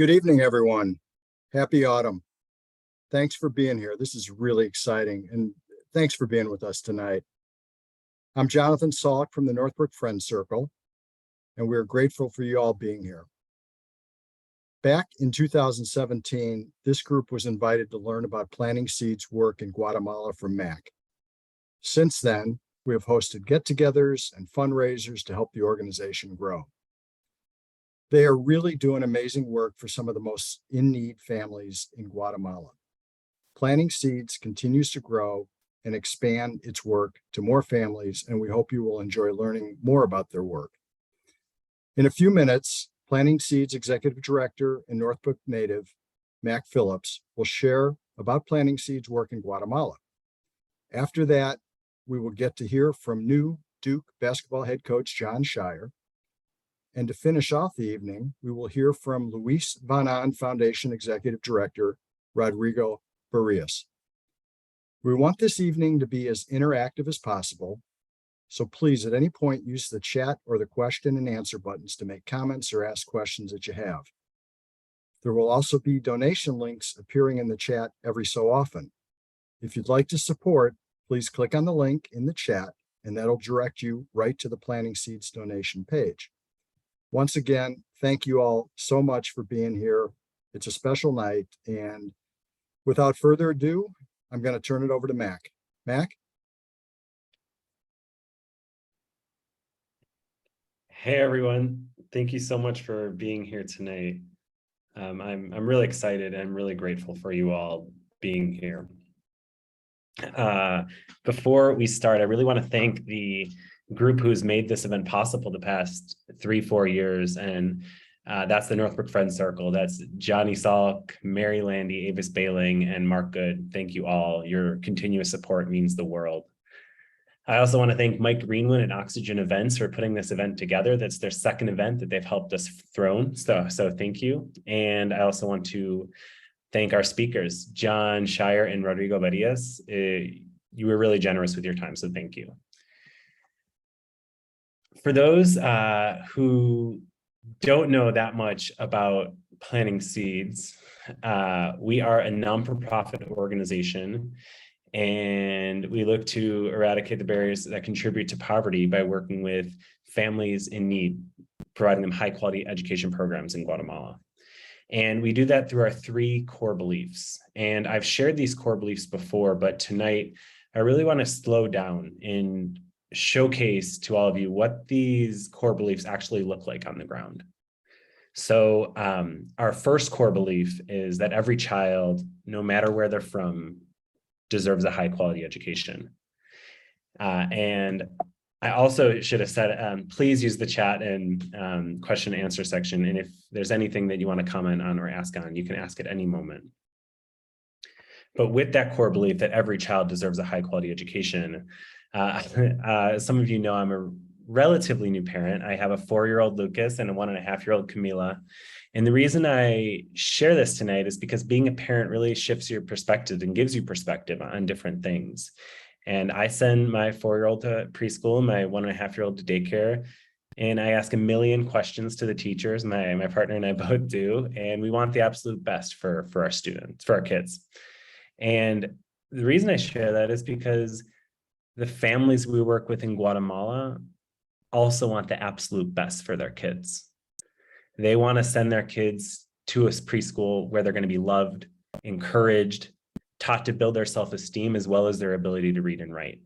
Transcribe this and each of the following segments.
Good evening, everyone. Happy autumn. Thanks for being here. This is really exciting, and thanks for being with us tonight. I'm Jonathan Salk from the Northbrook Friends Circle, and we're grateful for you all being here. Back in 2017, this group was invited to learn about Planting Seeds work in Guatemala from MAC. Since then, we have hosted get-togethers and fundraisers to help the organization grow. They are really doing amazing work for some of the most in-need families in Guatemala. Planting Seeds continues to grow and expand its work to more families, and we hope you will enjoy learning more about their work. In a few minutes, Planting Seeds Executive Director and Northbrook native, Mac Phillips, will share about Planting Seeds work in Guatemala. After that, we will get to hear from new Duke basketball head coach John Shire. And to finish off the evening, we will hear from Luis Vanan Foundation Executive Director, Rodrigo Barrias. We want this evening to be as interactive as possible, so please at any point use the chat or the question and answer buttons to make comments or ask questions that you have. There will also be donation links appearing in the chat every so often. If you'd like to support, please click on the link in the chat and that'll direct you right to the Planting Seeds donation page. Once again, thank you all so much for being here. It's a special night, and without further ado, I'm going to turn it over to Mac. Mac? Hey everyone, thank you so much for being here tonight. I'm really excited and I'm really grateful for you all being here. Before we start, I really want to thank the group who's made this event possible the past 3-4 years, and that's the Northbrook Friends Circle. That's Johnny Salk, Mary Landy, Avis Bailing, and Mark Good. Thank you all. Your continuous support means the world. I also want to thank Mike Greenwood and Oxygen Events for putting this event together. That's their second event that they've helped us throw. So thank you. And I also want to thank our speakers, John Shire and Rodrigo Barrias. You were really generous with your time, so thank you. For those who don't know that much about Planting Seeds, we are a non-for-profit organization, and we look to eradicate the barriers that contribute to poverty by working with families in need, providing them high-quality education programs in Guatemala. And we do that through our 3 core beliefs. And I've shared these core beliefs before, but tonight I really want to slow down and showcase to all of you what these core beliefs actually look like on the ground. So our first core belief is that every child, no matter where they're from, deserves a high quality education. And I also should have said, please use the chat and question and answer section. And if there's anything that you want to comment on or ask on, you can ask at any moment. But with that core belief that every child deserves a high quality education, some of you know I'm a relatively new parent. I have a 4-year-old Lucas and a 1.5-year-old Camila. And the reason I share this tonight is because being a parent really shifts your perspective and gives you perspective on different things. And I send my 4-year-old to preschool, my 1.5-year-old to daycare, and I ask a million questions to the teachers. My partner and I both do, and we want the absolute best for our students, for our kids. And the reason I share that is because the families we work with in Guatemala also want the absolute best for their kids. They want to send their kids to a preschool where they're going to be loved, encouraged, taught to build their self-esteem as well as their ability to read and write.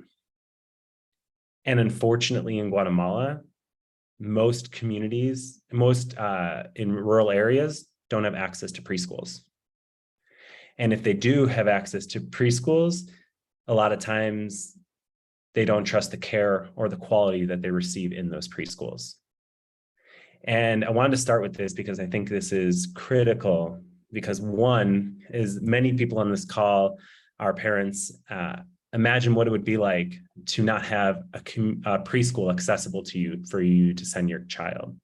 And unfortunately in Guatemala, most communities, in rural areas, don't have access to preschools. And if they do have access to preschools, a lot of times they don't trust the care or the quality that they receive in those preschools. And I wanted to start with this because I think this is critical, because one is many people on this call are parents. Imagine what it would be like to not have a preschool accessible to you for you to send your child.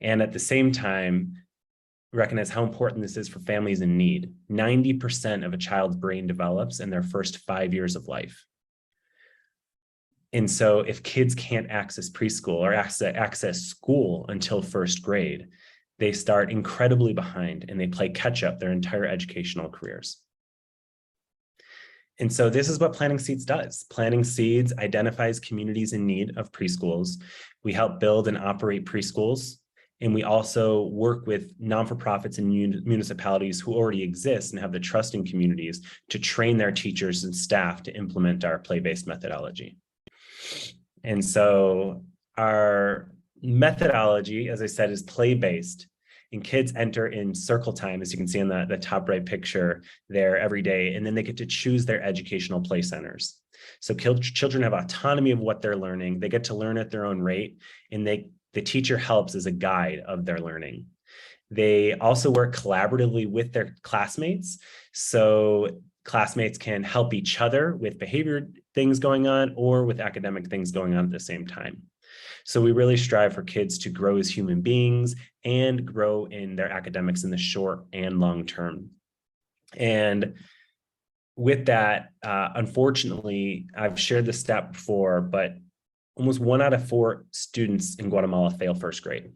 And at the same time, recognize how important this is for families in need. 90% of a child's brain develops in their first 5 years of life. And so if kids can't access preschool or access school until first grade, they start incredibly behind and they play catch up their entire educational careers. And so this is what Planting Seeds does. Planting Seeds identifies communities in need of preschools. We help build and operate preschools. And we also work with non-for-profits and municipalities who already exist and have the trust in communities to train their teachers and staff to implement our play-based methodology. And so our methodology, as I said, is play-based. And kids enter in circle time, as you can see in the top right picture there every day, and then they get to choose their educational play centers. So children have autonomy of what they're learning. They get to learn at their own rate, and the teacher helps as a guide of their learning. They also work collaboratively with their classmates. So classmates can help each other with behavior things going on or with academic things going on at the same time. So we really strive for kids to grow as human beings and grow in their academics in the short and long term. And with that, unfortunately, I've shared this stat before, but almost 1 out of 4 students in Guatemala fail first grade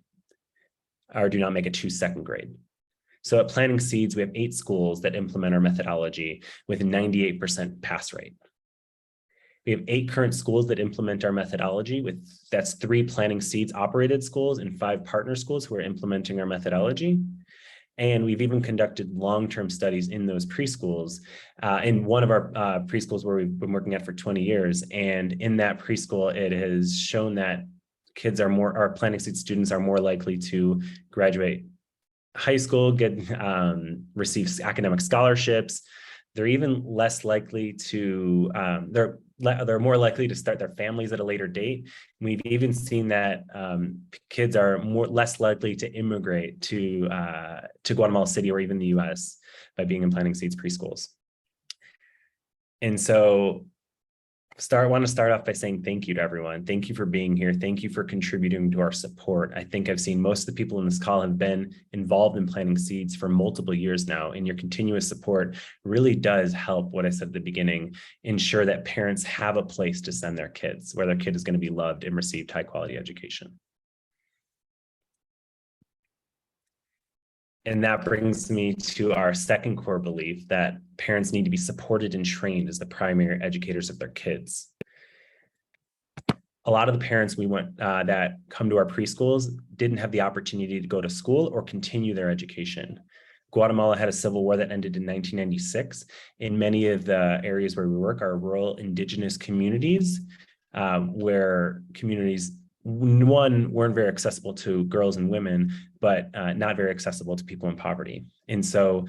or do not make it to second grade. So at Planting Seeds, we have 8 schools that implement our methodology with a 98% pass rate. We have 8 current schools that implement our methodology that's 3 Planting Seeds operated schools and 5 partner schools who are implementing our methodology. And we've even conducted long-term studies in those preschools, in one of our preschools where we've been working at for 20 years. And in that preschool, it has shown that our Planting Seeds students are more likely to graduate high school, receive academic scholarships. They're even less likely to, they're more likely to start their families at a later date. We've even seen that kids are less likely to immigrate to Guatemala City or even the US by being in Planting Seeds preschools. And so I want to start off by saying thank you to everyone. Thank you for being here. Thank you for contributing to our support. I think I've seen most of the people in this call have been involved in Planting Seeds for multiple years now, and your continuous support really does help, what I said at the beginning, ensure that parents have a place to send their kids, where their kid is going to be loved and receive high quality education. And that brings me to our second core belief, that parents need to be supported and trained as the primary educators of their kids. A lot of the parents that come to our preschools didn't have the opportunity to go to school or continue their education. Guatemala had a civil war that ended in 1996. In many of the areas where we work are rural indigenous communities, where communities, one, weren't very accessible to girls and women, but not very accessible to people in poverty. And so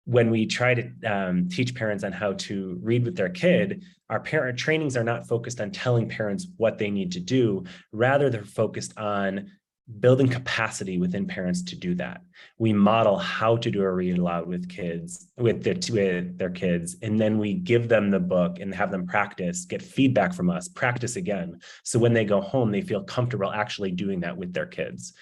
when we try to teach parents on how to read with their kid, our parent trainings are not focused on telling parents what they need to do. Rather, they're focused on building capacity within parents to do that. We model how to do a read aloud with their kids, and then we give them the book and have them practice, get feedback from us, practice again. So when they go home, they feel comfortable actually doing that with their kids.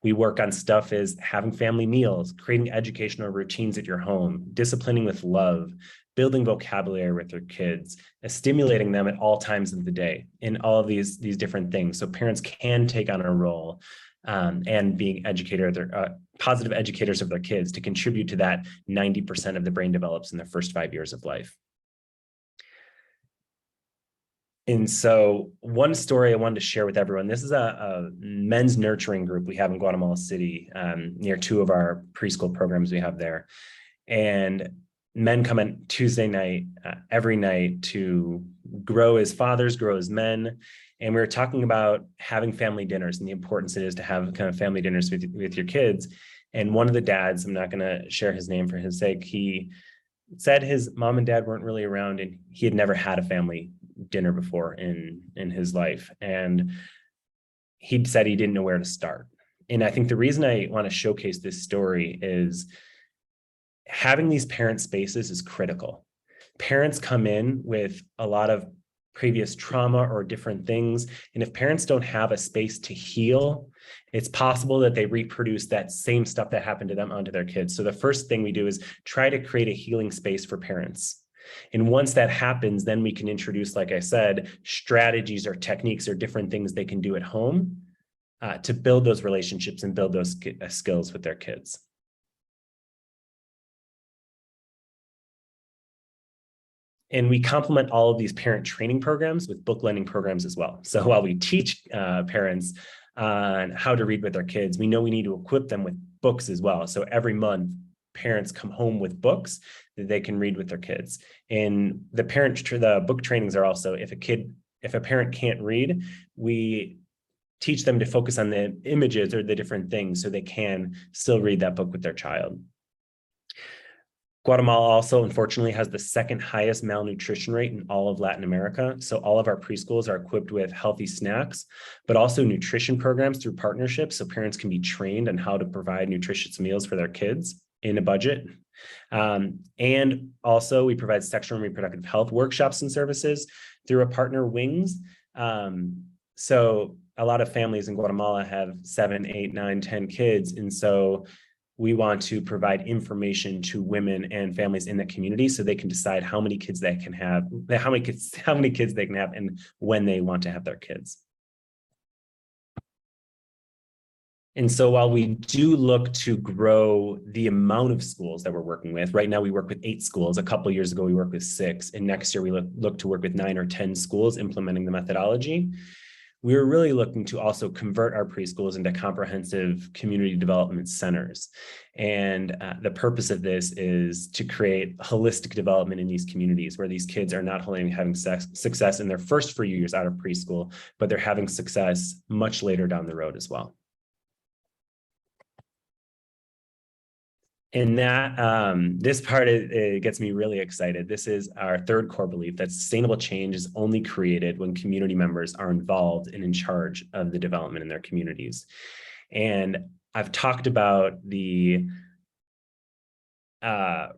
We work on stuff as having family meals, creating educational routines at your home, disciplining with love, building vocabulary with their kids, stimulating them at all times of the day, in all of these different things. So parents can take on a role and being positive educators of their kids to contribute to that 90% of the brain develops in their first 5 years of life. And so one story I wanted to share with everyone, this is a men's nurturing group we have in Guatemala City, near 2 of our preschool programs we have there. And men come in Tuesday night, every night, to grow as fathers, grow as men. And we were talking about having family dinners and the importance it is to have kind of family dinners with your kids. And one of the dads, I'm not going to share his name for his sake, he said his mom and dad weren't really around and he had never had a family dinner before in his life. And he said he didn't know where to start. And I think the reason I want to showcase this story is having these parent spaces is critical. Parents come in with a lot of previous trauma or different things. And if parents don't have a space to heal, it's possible that they reproduce that same stuff that happened to them onto their kids. So the first thing we do is try to create a healing space for parents. And once that happens, then we can introduce, like I said, strategies or techniques or different things they can do at home to build those relationships and build those skills with their kids. And we complement all of these parent training programs with book lending programs as well. So while we teach parents on how to read with their kids, we know we need to equip them with books as well. So every month, parents come home with books that they can read with their kids. And the book trainings are also, if a parent can't read, we teach them to focus on the images or the different things so they can still read that book with their child. Guatemala also, unfortunately, has the second highest malnutrition rate in all of Latin America. So all of our preschools are equipped with healthy snacks, but also nutrition programs through partnerships so parents can be trained on how to provide nutritious meals for their kids in a budget. And also we provide sexual and reproductive health workshops and services through a partner Wings. So a lot of families in Guatemala have 7, 8, 9, 10 kids. And so we want to provide information to women and families in the community so they can decide how many kids they can have, how many kids they can have and when they want to have their kids. And so while we do look to grow the amount of schools that we're working with, right now we work with 8 schools. A couple of years ago, we worked with 6. And next year we look to work with 9 or 10 schools implementing the methodology. We're really looking to also convert our preschools into comprehensive community development centers. And the purpose of this is to create holistic development in these communities where these kids are not only having success in their first few years out of preschool, but they're having success much later down the road as well. And that this part it gets me really excited. This is our third core belief that sustainable change is only created when community members are involved and in charge of the development in their communities. And I've talked about the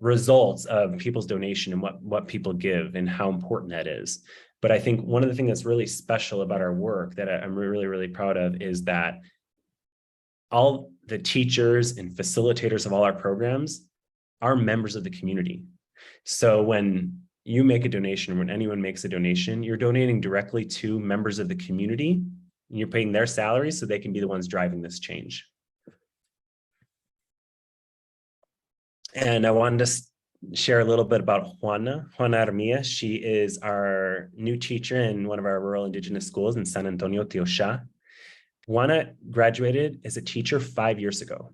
results of people's donation and what people give and how important that is. But I think one of the things that's really special about our work that I'm really, really proud of is that all the teachers and facilitators of all our programs are members of the community. So when you make a donation, when anyone makes a donation, you're donating directly to members of the community and you're paying their salaries so they can be the ones driving this change. And I wanted to share a little bit about Juana Armilla. She is our new teacher in one of our rural indigenous schools in San Antonio, Teosha. Juana graduated as a teacher 5 years ago,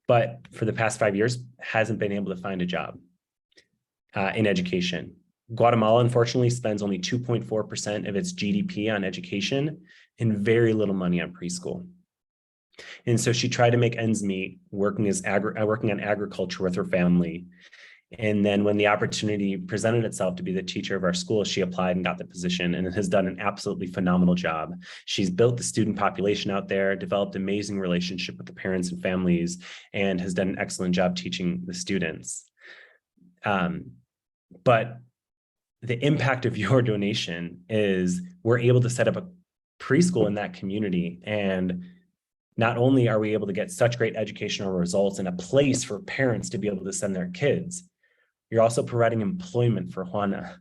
but for the past 5 years hasn't been able to find a job in education. Guatemala, unfortunately, spends only 2.4% of its GDP on education and very little money on preschool. And so she tried to make ends meet working on agriculture with her family. And then when the opportunity presented itself to be the teacher of our school, she applied and got the position and has done an absolutely phenomenal job. She's built the student population out there, developed amazing relationship with the parents and families, and has done an excellent job teaching the students. But the impact of your donation is we're able to set up a preschool in that community. And not only are we able to get such great educational results and a place for parents to be able to send their kids, you're also providing employment for Juana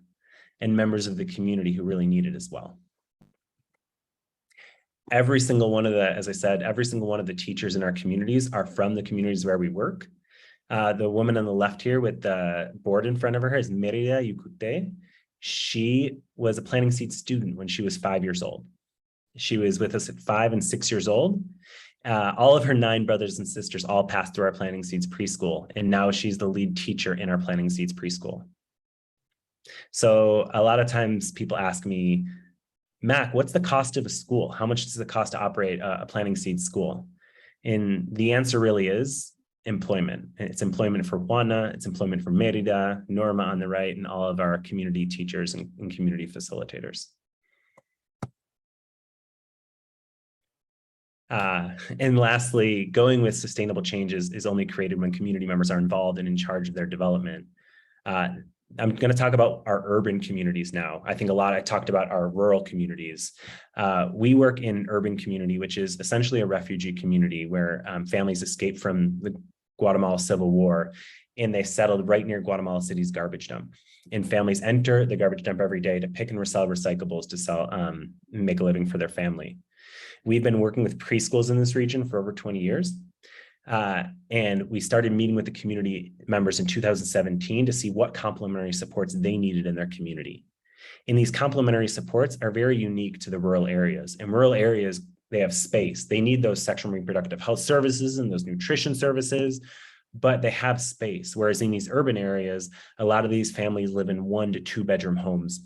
and members of the community who really need it as well. Every single one of every single one of the teachers in our communities are from the communities where we work. The woman on the left here with the board in front of her is Merida Yucute. She was a Planting Seeds student when she was 5 years old. She was with us at 5 and 6 years old. All of her 9 brothers and sisters all passed through our Planting Seeds preschool, and now she's the lead teacher in our Planting Seeds preschool. So a lot of times people ask me, Mac, what's the cost of a school? How much does it cost to operate a Planting Seeds school? And the answer really is employment. It's employment for Juana, it's employment for Merida, Norma on the right, and all of our community teachers and community facilitators. And lastly, going with sustainable changes is only created when community members are involved and in charge of their development. I'm going to talk about our urban communities now. I talked about our rural communities. We work in an urban community, which is essentially a refugee community where families escaped from the Guatemala Civil War and they settled right near Guatemala City's garbage dump. And families enter the garbage dump every day to pick and resell recyclables to sell, make a living for their family. We've been working with preschools in this region for over 20 years. And we started meeting with the community members in 2017 to see what complementary supports they needed in their community. And these complementary supports are very unique to the rural areas. In rural areas, they have space. They need those sexual and reproductive health services and those nutrition services, but they have space. Whereas in these urban areas, a lot of these families live in 1 to 2 bedroom homes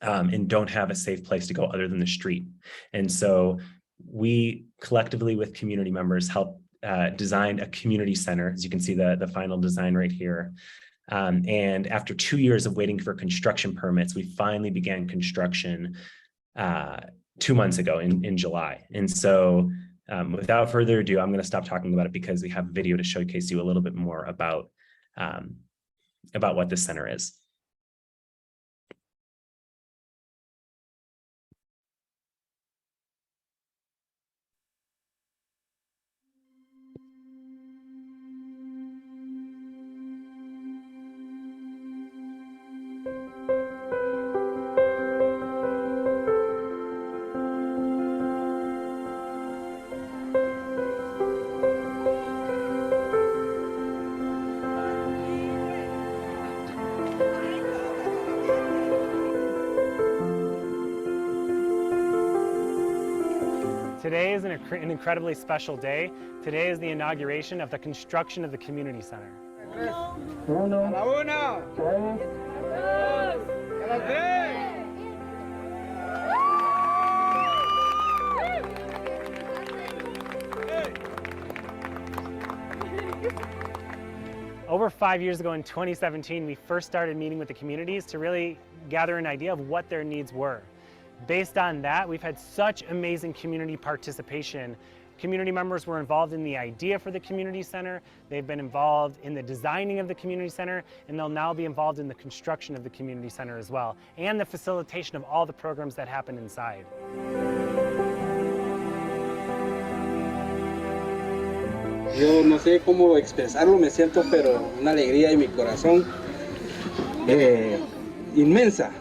and don't have a safe place to go other than the street. And so we collectively with community members helped design a community center. As you can see the final design right here. And after 2 years of waiting for construction permits, we finally began construction 2 months ago in July. And so without further ado, I'm going to stop talking about it because we have a video to showcase you a little bit more about what this center is. Today is an incredibly special day. Today is the inauguration of the construction of the community center. Over 5 years ago in 2017, we first started meeting with the communities to really gather an idea of what their needs were. Based on that, we've had such amazing community participation. Community members were involved in the idea for the community center. They've been involved in the designing of the community center, and they'll now be involved in the construction of the community center as well, and the facilitation of all the programs that happen inside. Yo no sé cómo expresarlo, me siento pero una alegría en mi corazón inmensa,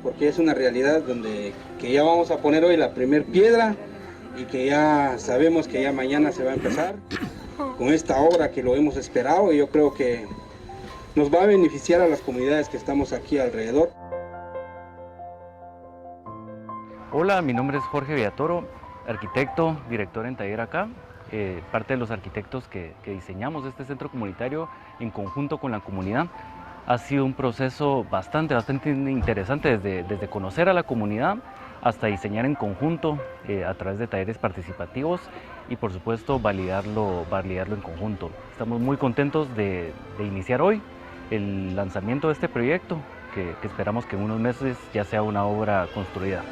porque es una realidad donde que ya vamos a poner hoy la primer piedra y que ya sabemos que ya mañana se va a empezar con esta obra que lo hemos esperado, y yo creo que nos va a beneficiar a las comunidades que estamos aquí alrededor. Hola, mi nombre es Jorge Villatoro, arquitecto, director en taller acá, parte de los arquitectos que diseñamos este centro comunitario en conjunto con la comunidad. Ha sido un proceso bastante interesante desde conocer a la comunidad hasta diseñar en conjunto a través de talleres participativos y por supuesto validarlo en conjunto. Estamos muy contentos de iniciar hoy el lanzamiento de este proyecto que esperamos que en unos meses ya sea una obra construida.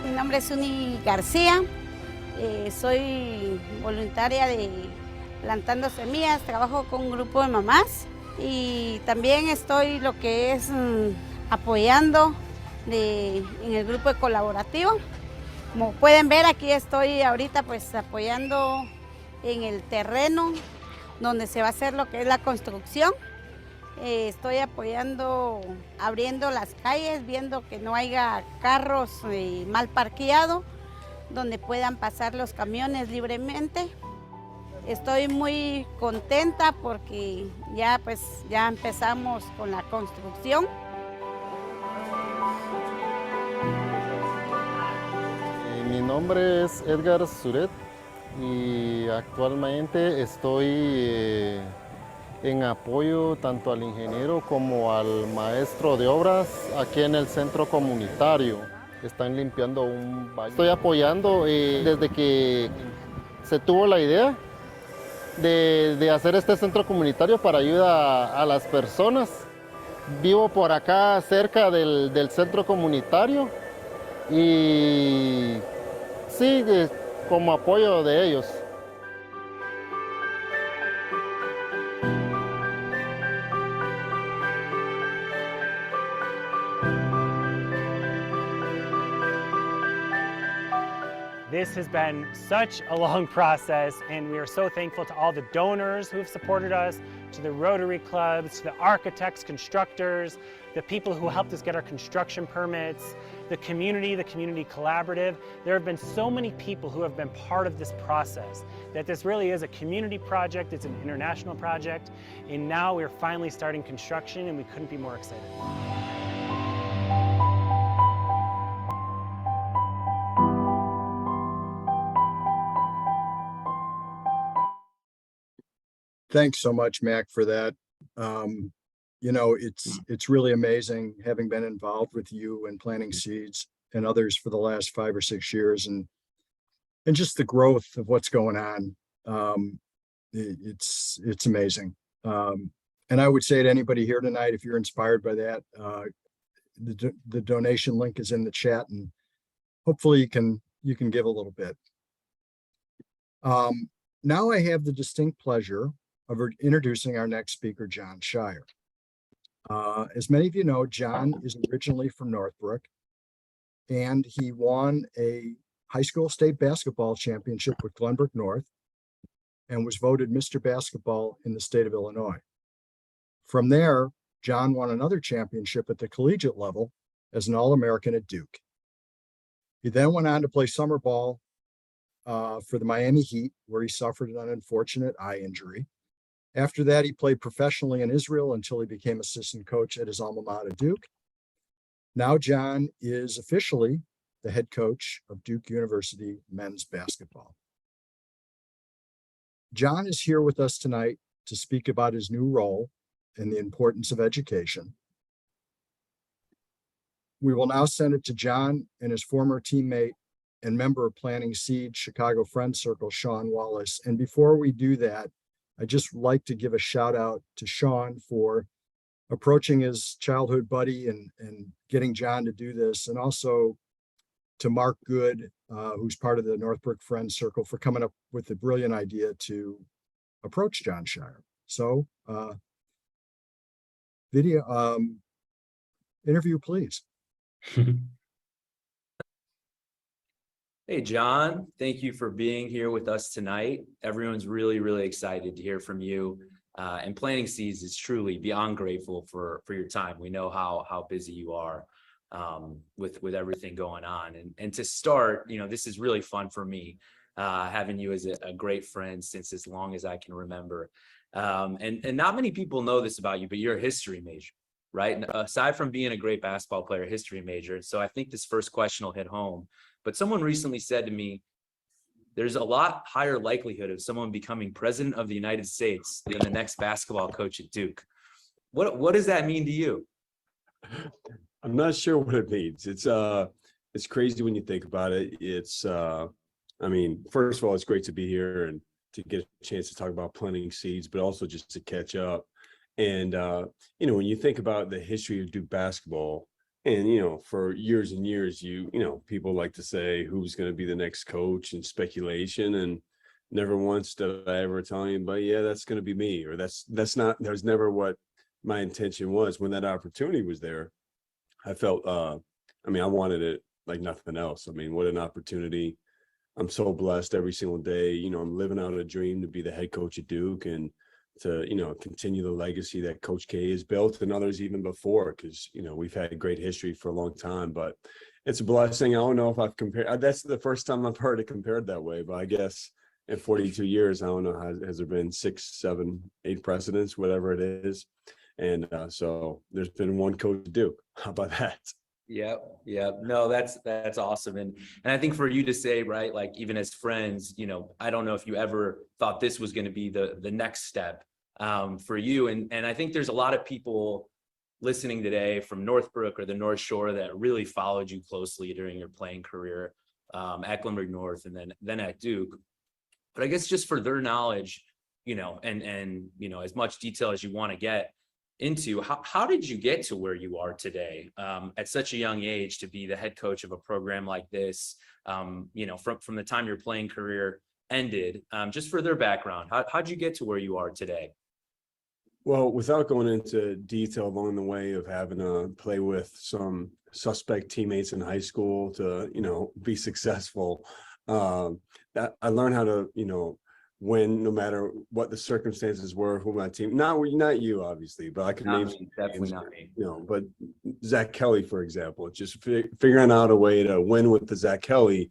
Mi nombre es Uni García, soy voluntaria de Plantando Semillas, trabajo con un grupo de mamás y también estoy lo que es apoyando en el grupo de colaborativo. Como pueden ver, aquí estoy ahorita pues apoyando en el terreno donde se va a hacer lo que es la construcción. Estoy apoyando, abriendo las calles, viendo que no haya carros mal parqueados, donde puedan pasar los camiones libremente. Estoy muy contenta porque ya empezamos con la construcción. Mi nombre es Edgar Suret y actualmente estoy en apoyo tanto al ingeniero como al maestro de obras aquí en el centro comunitario. Están limpiando un valle. Estoy apoyando desde que se tuvo la idea de hacer este centro comunitario para ayuda a las personas. Vivo por acá cerca del centro comunitario y sí, como apoyo de ellos. This has been such a long process, and we are so thankful to all the donors who have supported us, to the Rotary clubs, to the architects, constructors, the people who helped us get our construction permits, the community collaborative. There have been so many people who have been part of this process that this really is a community project, it's an international project, and now we're finally starting construction, and we couldn't be more excited. Thanks so much, Mac, for that. You know, it's really amazing having been involved with you and Planting Seeds and others for the last 5 or 6 years, and just the growth of what's going on. It's amazing. And I would say to anybody here tonight, if you're inspired by that, the donation link is in the chat, and hopefully you can give a little bit. Now I have the distinct pleasure of introducing our next speaker, John Shire. As many of you know, John is originally from Northbrook, and he won a high school state basketball championship with Glenbrook North and was voted Mr. Basketball in the state of Illinois. From there, John won another championship at the collegiate level as an All-American at Duke. He then went on to play summer ball for the Miami Heat, where he suffered an unfortunate eye injury. After that, he played professionally in Israel until he became assistant coach at his alma mater, Duke. Now, John is officially the head coach of Duke University men's basketball. John is here with us tonight to speak about his new role and the importance of education. We will now send it to John and his former teammate and member of Planting Seeds Chicago Friends Circle, Sean Wallace. And before we do that, I'd just like to give a shout out to Sean for approaching his childhood buddy and getting John to do this, and also to Mark Good, who's part of the Northbrook Friends Circle, for coming up with the brilliant idea to approach John Shire. So, interview, please. Hey, John, thank you for being here with us tonight. Everyone's really, really excited to hear from you. And Planting Seeds is truly beyond grateful for your time. We know how busy you are with everything going on. And to start, you know, this is really fun for me, having you as a great friend since as long as I can remember. And not many people know this about you, but you're a history major, right? And aside from being a great basketball player, history major. So I think this first question will hit home. But someone recently said to me, there's a lot higher likelihood of someone becoming president of the United States than the next basketball coach at Duke. What does that mean to you? I'm not sure what it means. It's crazy when you think about it. I mean, first of all, it's great to be here and to get a chance to talk about Planting Seeds, but also just to catch up. And, you know, when you think about the history of Duke basketball, and, you know, for years and years, you know, people like to say who's going to be the next coach and speculation. And never once did I ever tell anybody, yeah, that's going to be me, or that's never what my intention was. When that opportunity was there, I felt, I mean, I wanted it like nothing else. I mean, what an opportunity. I'm so blessed every single day. You know, I'm living out a dream to be the head coach at Duke and to, you know, continue the legacy that Coach K has built and others even before, because, you know, we've had a great history for a long time, but it's a blessing. I don't know if I've compared, that's the first time I've heard it compared that way, but I guess in 42 years, I don't know, has there been 6, 7, 8 precedents, whatever it is. And so there's been one coach to Duke. How about that? Yeah. No, that's awesome. And I think for you to say, right, like even as friends, you know, I don't know if you ever thought this was going to be the next step for you. And I think there's a lot of people listening today from Northbrook or the North Shore that really followed you closely during your playing career at Glenbrook North and then at Duke. But I guess just for their knowledge, you know, and you know, as much detail as you want to get into, how did you get to where you are today at such a young age to be the head coach of a program like this, you know, from the time your playing career ended, just for their background, how'd you get to where you are today? Well, without going into detail along the way of having to play with some suspect teammates in high school to, you know, be successful, That I learned how to, win no matter what the circumstances were, who my team, not you, obviously, but I could Not name me, some definitely names, not me. but Zach Kelly, for example, just figuring out a way to win with the Zach Kelly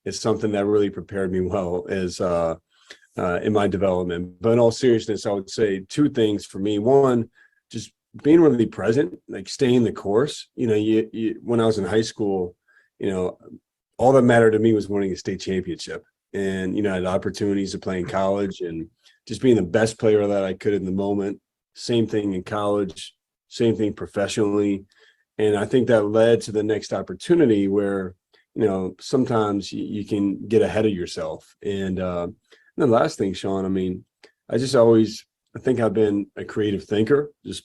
is something that really prepared me well as in my development. But in all seriousness, I would say two things for me. One, just being really present, like staying the course. When I was in high school, all that mattered to me was winning a state championship. And, I had opportunities to play in college and just being the best player that I could in the moment. Same thing in college, same thing professionally. And I think that led to the next opportunity where, sometimes you can get ahead of yourself. And the last thing, Sean, I mean, I think I've been a creative thinker, just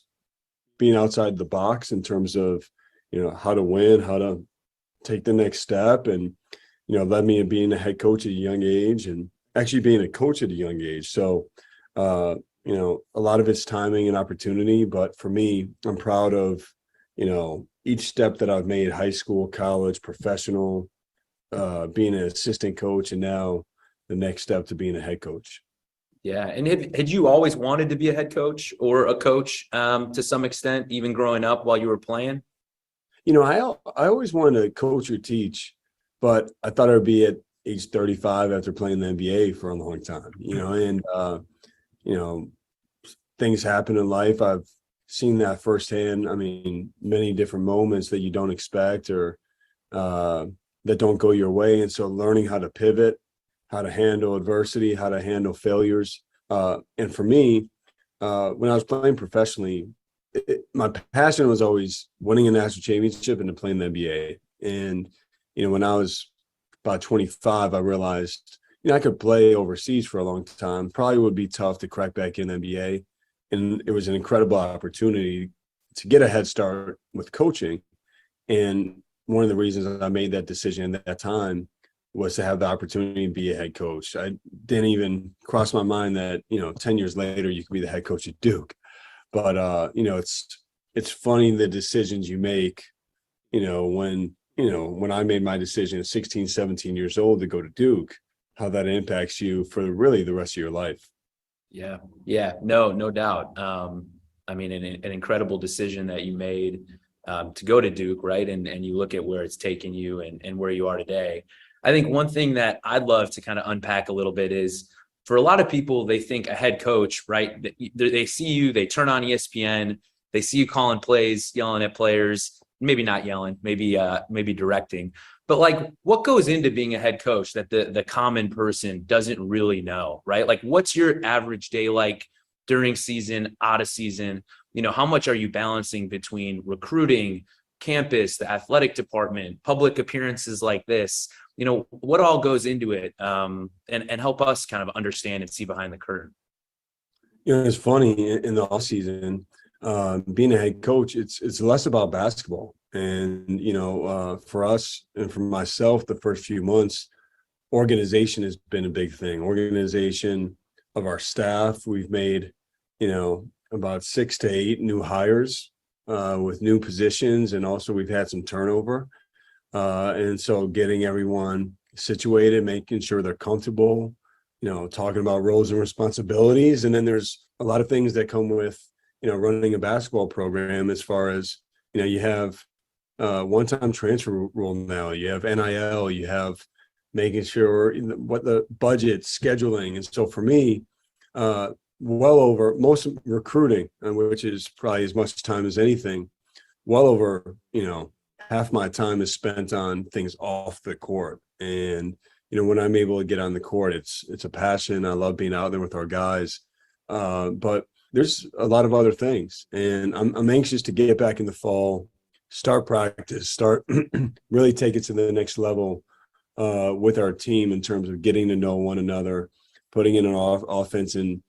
being outside the box in terms of, how to win, how to take the next step. And, led me to being a head coach at a young age and actually being a coach at a young age. So, a lot of it's timing and opportunity. But for me, I'm proud of, each step that I've made, high school, college, professional, being an assistant coach, and now the next step to being a head coach. Yeah. And had you always wanted to be a head coach or a coach to some extent, even growing up while you were playing? I always wanted to coach or teach, but I thought I would be at age 35 after playing the NBA for a long time, and, things happen in life. I've seen that firsthand. I mean, many different moments that you don't expect or that don't go your way. And so learning how to pivot, how to handle adversity, how to handle failures. And for me, when I was playing professionally, my passion was always winning a national championship and to play in the NBA. And, when I was about 25, I realized, I could play overseas for a long time. Probably would be tough to crack back in the NBA. And it was an incredible opportunity to get a head start with coaching. And one of the reasons I made that decision at that time was to have the opportunity to be a head coach. I didn't even cross my mind that, 10 years later, you could be the head coach at Duke. But, it's funny the decisions you make, when I made my decision at 16, 17 years old to go to Duke, how that impacts you for really the rest of your life. Yeah. Yeah. No doubt. I mean, an incredible decision that you made to go to Duke, right? And you look at where it's taken you and where you are today. I think one thing that I'd love to kind of unpack a little bit is for a lot of people, they think a head coach, right? They see you, they turn on ESPN, they see you calling plays, yelling at players, maybe not yelling, maybe directing. But like, what goes into being a head coach that the common person doesn't really know, right? Like, what's your average day like during season, out of season? How much are you balancing between recruiting, campus, the athletic department, public appearances like this? What all goes into it, and help us kind of understand and see behind the curtain. It's funny in the off season, being a head coach, it's less about basketball. And, for us and for myself, the first few months, organization has been a big thing. Organization of our staff. We've made, about 6 to 8 new hires with new positions. And also we've had some turnover. And so getting everyone situated, making sure they're comfortable, talking about roles and responsibilities. And then there's a lot of things that come with, running a basketball program as far as, you have one-time transfer rule now, you have NIL, you have making sure what the budget, scheduling. And so for me, well over most recruiting, which is probably as much time as anything, well over, half my time is spent on things off the court. And, when I'm able to get on the court, it's a passion. I love being out there with our guys. But there's a lot of other things. And I'm anxious to get back in the fall, start practice, start really take it to the next level with our team in terms of getting to know one another, putting in an offense and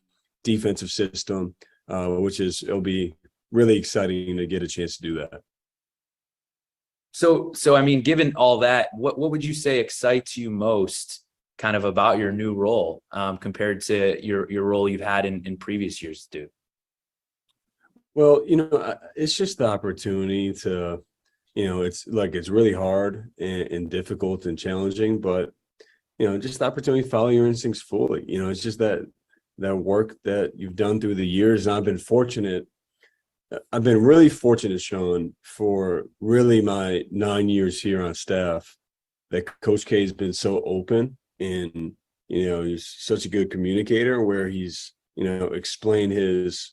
defensive system, it'll be really exciting to get a chance to do that. So I mean, given all that, what would you say excites you most kind of about your new role compared to your role you've had in previous years, Dude? Well, it's just the opportunity to, it's really hard and difficult and challenging, but, just the opportunity to follow your instincts fully. It's just that work that you've done through the years. And I've been really fortunate, Sean, for really my 9 years here on staff, that Coach K has been so open, and, he's such a good communicator, where he's, explained his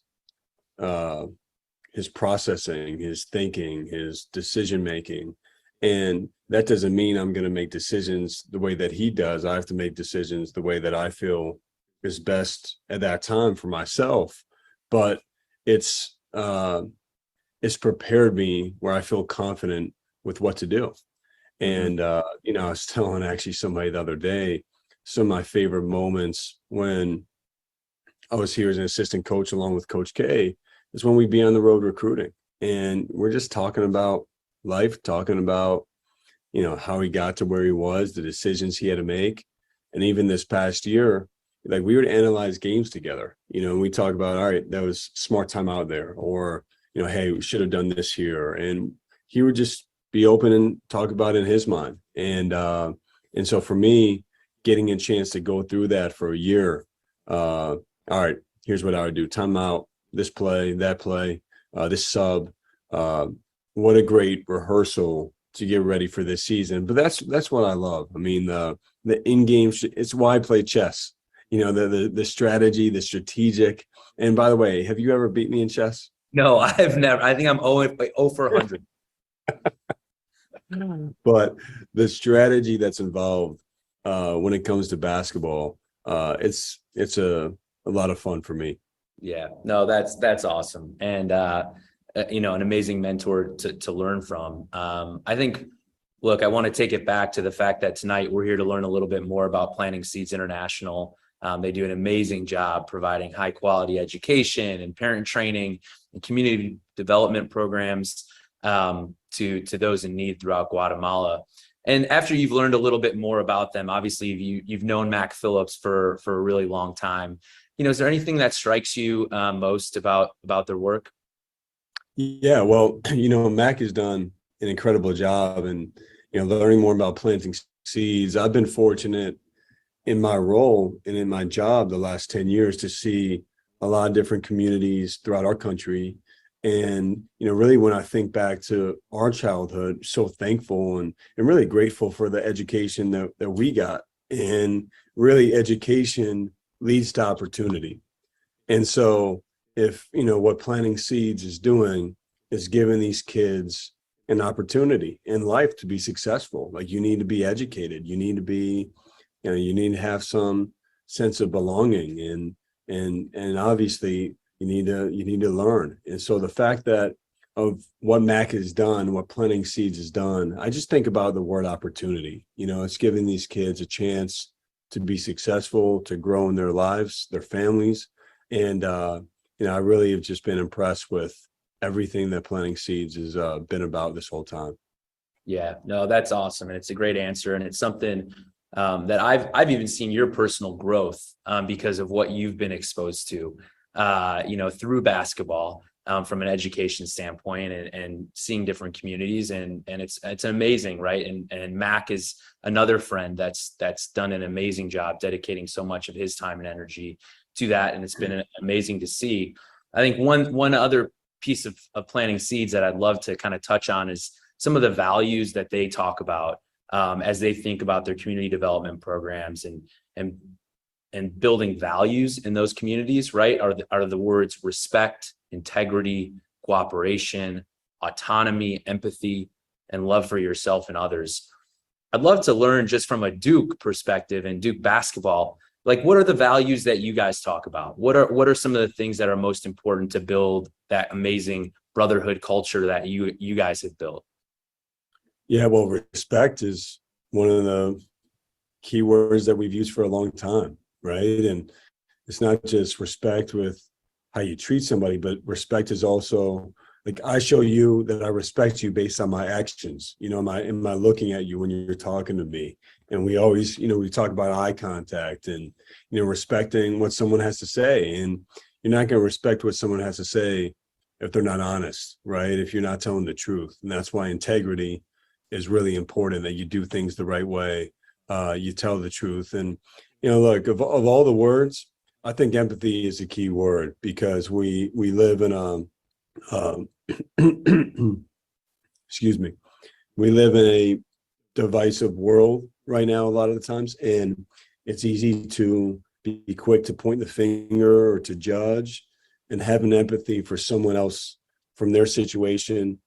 processing, his thinking, his decision making. And that doesn't mean I'm going to make decisions the way that he does. I have to make decisions the way that I feel is best at that time for myself. But it's prepared me where I feel confident with what to do. And I was telling actually somebody the other day, some of my favorite moments when I was here as an assistant coach along with Coach K is when we'd be on the road recruiting, and we're just talking about life, talking about, how he got to where he was, the decisions he had to make. And even this past year, like, we would analyze games together, and we talk about, all right, that was smart time out there, or, hey, we should have done this here. And he would just be open and talk about it in his mind. And so for me, getting a chance to go through that for a year, all right, here's what I would do. Timeout, this play, that play, this sub. What a great rehearsal to get ready for this season. But that's what I love. I mean, the in-game, it's why I play chess. The strategy, the strategic. And by the way, have you ever beat me in chess? No, I've never. I think I'm 0 for 100. But the strategy that's involved when it comes to basketball, it's a lot of fun for me. Yeah, no, that's awesome. And, an amazing mentor to learn from. I think, look, I want to take it back to the fact that tonight we're here to learn a little bit more about Planting Seeds International. They do an amazing job providing high quality education and parent training and community development programs to those in need throughout Guatemala. And after you've learned a little bit more about them, obviously you've known Mac Phillips for a really long time. Is there anything that strikes you most about their work? Yeah, well, Mac has done an incredible job, and, learning more about planting seeds. I've been fortunate in my role and in my job the last 10 years to see a lot of different communities throughout our country. And, really when I think back to our childhood, so thankful and really grateful for the education that we got. And really, education leads to opportunity. And so if, what Planting Seeds is doing is giving these kids an opportunity in life to be successful. Like, you need to be educated. You need to be, you need to have some sense of belonging, and obviously you need to learn. And so the fact that of what Mac has done, what Planting Seeds has done, I just think about the word opportunity. It's giving these kids a chance to be successful, to grow in their lives, their families. And, I really have just been impressed with everything that Planting Seeds has been about this whole time. Yeah, no, that's awesome. And it's a great answer. And it's something that I've even seen your personal growth because of what you've been exposed to, through basketball, from an education standpoint, and seeing different communities. And it's amazing, right? And Mac is another friend that's done an amazing job dedicating so much of his time and energy to that. And it's been amazing to see. I think one other piece of Planting Seeds that I'd love to kind of touch on is some of the values that they talk about as they think about their community development programs and building values in those communities, right? Are the words respect, integrity, cooperation, autonomy, empathy, and love for yourself and others. I'd love to learn, just from a Duke perspective and Duke basketball, like, what are the values that you guys talk about? What are some of the things that are most important to build that amazing brotherhood culture that you guys have built? Yeah, well, respect is one of the key words that we've used for a long time, right? And it's not just respect with how you treat somebody, but respect is also, like, I show you that I respect you based on my actions. Am I looking at you when you're talking to me? And we always, we talk about eye contact and, respecting what someone has to say. And you're not going to respect what someone has to say if they're not honest, right? If you're not telling the truth. And that's why integrity is really important, that you do things the right way, you tell the truth. And, look, of all the words, I think empathy is a key word, because we live in excuse me, we live in a divisive world right now a lot of the times, and it's easy to be quick to point the finger or to judge, and having empathy for someone else, from their situation,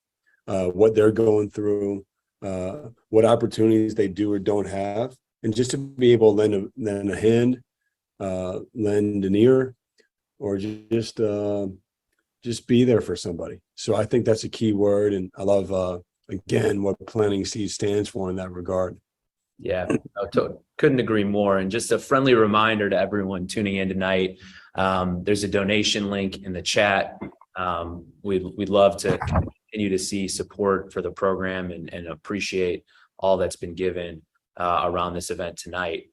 what they're going through, what opportunities they do or don't have, and just to be able to lend a hand, lend an ear, or just be there for somebody. So I think that's a key word, and I love again what Planting Seeds stands for in that regard. Yeah, couldn't agree more. And just a friendly reminder to everyone tuning in tonight, there's a donation link in the chat. We'd love to continue to see support for the program, and appreciate all that's been given around this event tonight.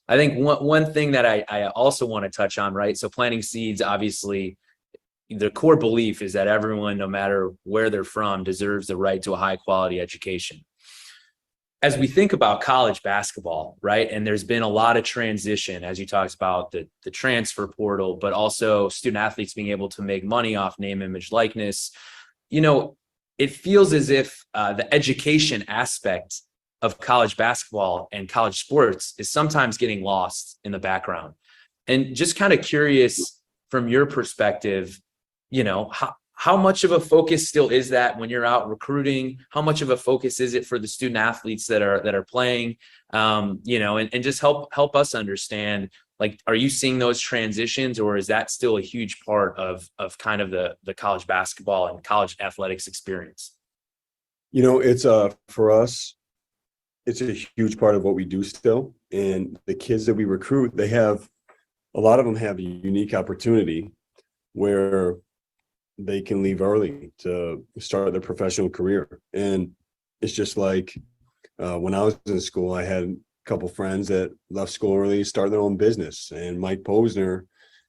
I think one thing that I also want to touch on, right? So Planting Seeds, obviously, the core belief is that everyone, no matter where they're from, deserves the right to a high quality education. As we think about college basketball, right? And there's been a lot of transition, as you talked about the transfer portal, but also student athletes being able to make money off name, image, likeness. It feels as if the education aspect of college basketball and college sports is sometimes getting lost in the background. And just kind of curious from your perspective, how much of a focus still is that when you're out recruiting? How much of a focus is it for the student athletes that are playing? And just help us understand, like, are you seeing those transitions, or is that still a huge part of kind of the college basketball and college athletics experience? It's for us, it's a huge part of what we do still. And the kids that we recruit, a lot of them have a unique opportunity where they can leave early to start their professional career. And it's just like when I was in school, I had a couple friends that left school early, started their own business. And Mike Posner,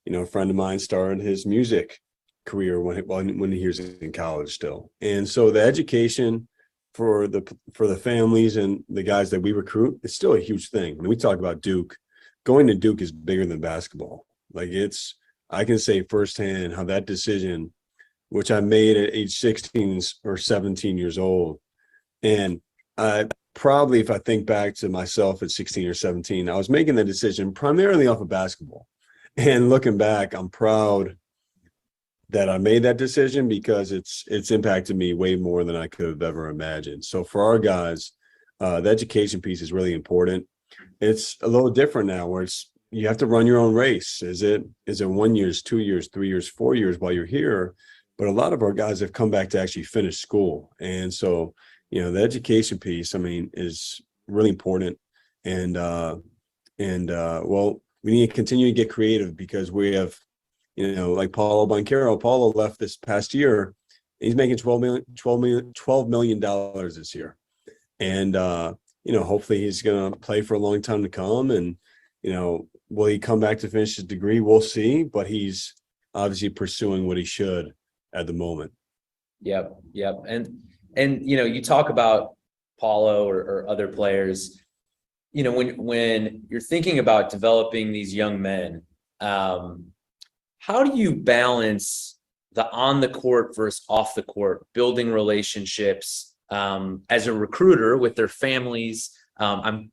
a friend of mine, started his music career when he was in college still. And so the education for the families and the guys that we recruit, it's still a huge thing. When we talk about Duke, going to Duke is bigger than basketball. Like, I can say firsthand how that decision, which I made at age 16 or 17 years old. And I probably, if I think back to myself at 16 or 17, I was making that decision primarily off of basketball. And looking back, I'm proud that I made that decision, because it's impacted me way more than I could have ever imagined. So for our guys, the education piece is really important. It's a little different now, where you have to run your own race. Is it 1 year, 2 years, 3 years, 4 years while you're here? But a lot of our guys have come back to actually finish school. And so, the education piece, is really important. And well, we need to continue to get creative, because we have, like Paulo Banchero. Paulo left this past year. He's making $12 million this year. And, hopefully he's going to play for a long time to come. And, will he come back to finish his degree? We'll see. But he's obviously pursuing what he should at the moment. Yep. And you talk about Paulo or other players, when you're thinking about developing these young men, how do you balance the on the court versus off the court, building relationships as a recruiter with their families? I'm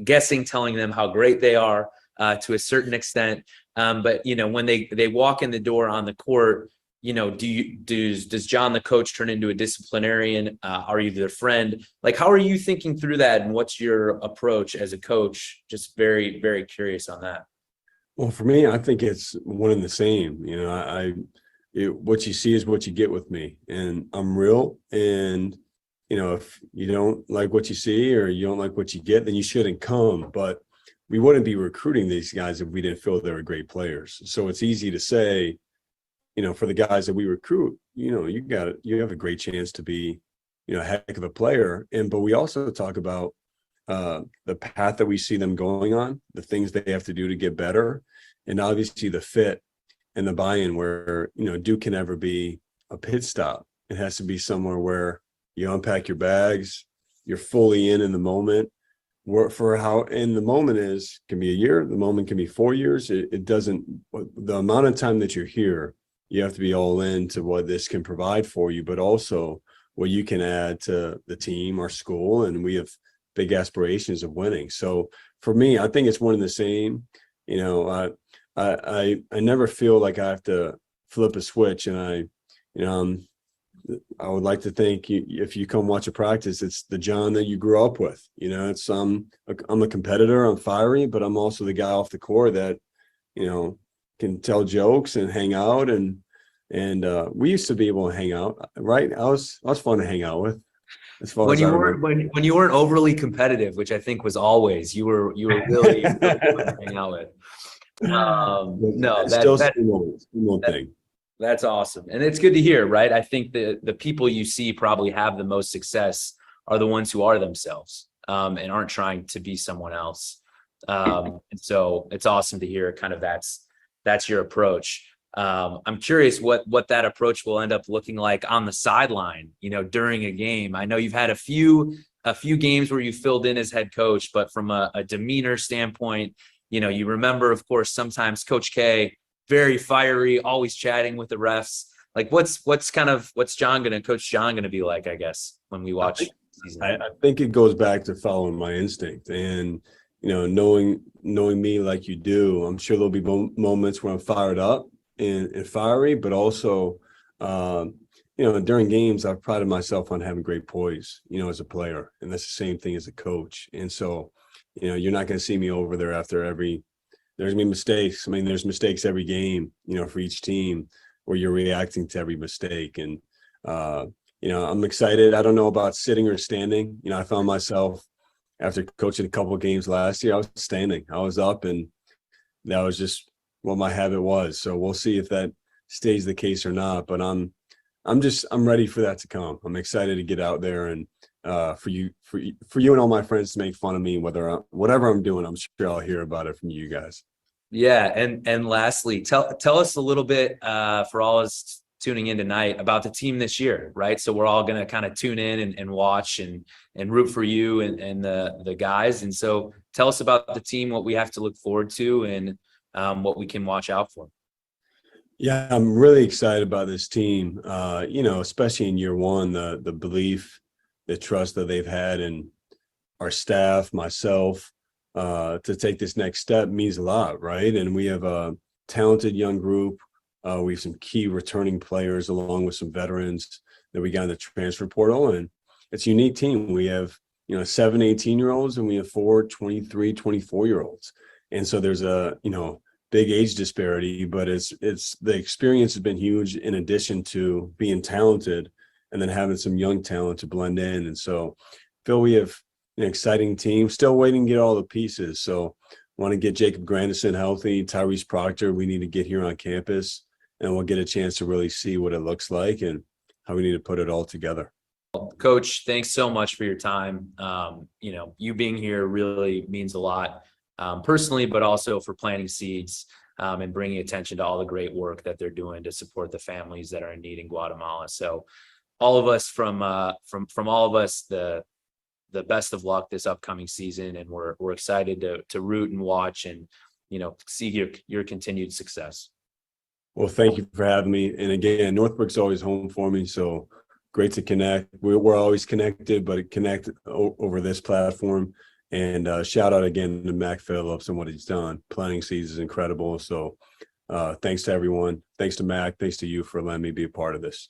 guessing telling them how great they are to a certain extent, but when they walk in the door on the court, does John the coach turn into a disciplinarian? Are you their friend? Like, how are you thinking through that, and what's your approach as a coach? Just very, very curious on that. Well, for me, I think it's one and the same. What you see is what you get with me, and I'm real. And if you don't like what you see, or you don't like what you get, then you shouldn't come. But we wouldn't be recruiting these guys if we didn't feel they were great players. So it's easy to say, for the guys that we recruit, you have a great chance to be, a heck of a player. But we also talk about the path that we see them going on, the things they have to do to get better, and obviously the fit and the buy-in, where, Duke can never be a pit stop. It has to be somewhere where you unpack your bags, you're fully in the moment, work for how in the moment is can be a year, the moment can be 4 years. It doesn't, the amount of time that you're here, you have to be all in to what this can provide for you, but also what you can add to the team or school. And we have big aspirations of winning. So for me, I think it's one and the same. You know, I never feel like I have to flip a switch, and I would like to think if you come watch a practice, it's the John that you grew up with. You know, it's I'm a competitor, I'm fiery, but I'm also the guy off the court that, you know, can tell jokes and hang out, and we used to be able to hang out, right? I was fun to hang out with, as far When as you I weren't remember. when you weren't overly competitive, which I think was always, you were really, really fun to hang out with. No, It's still that one thing. that's awesome. And it's good to hear, right? I think the people you see probably have the most success are the ones who are themselves, and aren't trying to be someone else. And so it's awesome to hear kind of that's your approach. I'm curious what that approach will end up looking like on the sideline, you know, during a game. I know you've had a few games where you filled in as head coach, but from a demeanor standpoint, you know, you remember, of course, sometimes Coach K, very fiery, always chatting with the refs. Like what's Coach John gonna be like, I guess, when we watch season? I think it goes back to following my instinct, and, you know, knowing me like you do. I'm sure there'll be moments where I'm fired up and fiery, but also, you know, during games, I've prided myself on having great poise, you know, as a player, and that's the same thing as a coach. And so, you know, you're not going to see me over there after there's gonna be mistakes. I mean, there's mistakes every game, you know, for each team, where you're reacting to every mistake. And, you know, I'm excited. I don't know about sitting or standing. You know, I found myself, after coaching a couple of games last year, I was standing. I was up, and that was just what my habit was. So we'll see if that stays the case or not. But I'm ready for that to come. I'm excited to get out there, and for you and all my friends to make fun of me, whatever I'm doing. I'm sure I'll hear about it from you guys. Yeah, and lastly, tell us a little bit, for all us tuning in tonight, about the team this year, right? So we're all going to kind of tune in and watch and root for you and the guys. And so tell us about the team, what we have to look forward to, and what we can watch out for. Yeah, I'm really excited about this team. You know, especially in year one, the belief, the trust that they've had in our staff, myself, to take this next step means a lot, right? And we have a talented young group. We have some key returning players, along with some veterans that we got in the transfer portal. And it's a unique team. We have, you know, 7 18-year-olds, and we have 4 23 24-year-olds. And so there's a, you know, big age disparity, but it's the experience has been huge, in addition to being talented and then having some young talent to blend in. And so Phil, we have an exciting team, still waiting to get all the pieces. So want to get Jacob Grandison healthy, Tyrese Proctor, we need to get here on campus, and we'll get a chance to really see what it looks like and how we need to put it all together. Coach, thanks so much for your time. You know, you being here really means a lot, personally, but also for planting seeds, and bringing attention to all the great work that they're doing to support the families that are in need in Guatemala. So all of us from all of us, the best of luck this upcoming season, and we're excited to root and watch and, you know, see your continued success. Well, thank you for having me. And again, Northbrook's always home for me. So great to connect. We're always connected, but connect over this platform. And shout out again to Mac Phillips and what he's done. Planting seeds is incredible. So thanks to everyone. Thanks to Mac. Thanks to you for letting me be a part of this.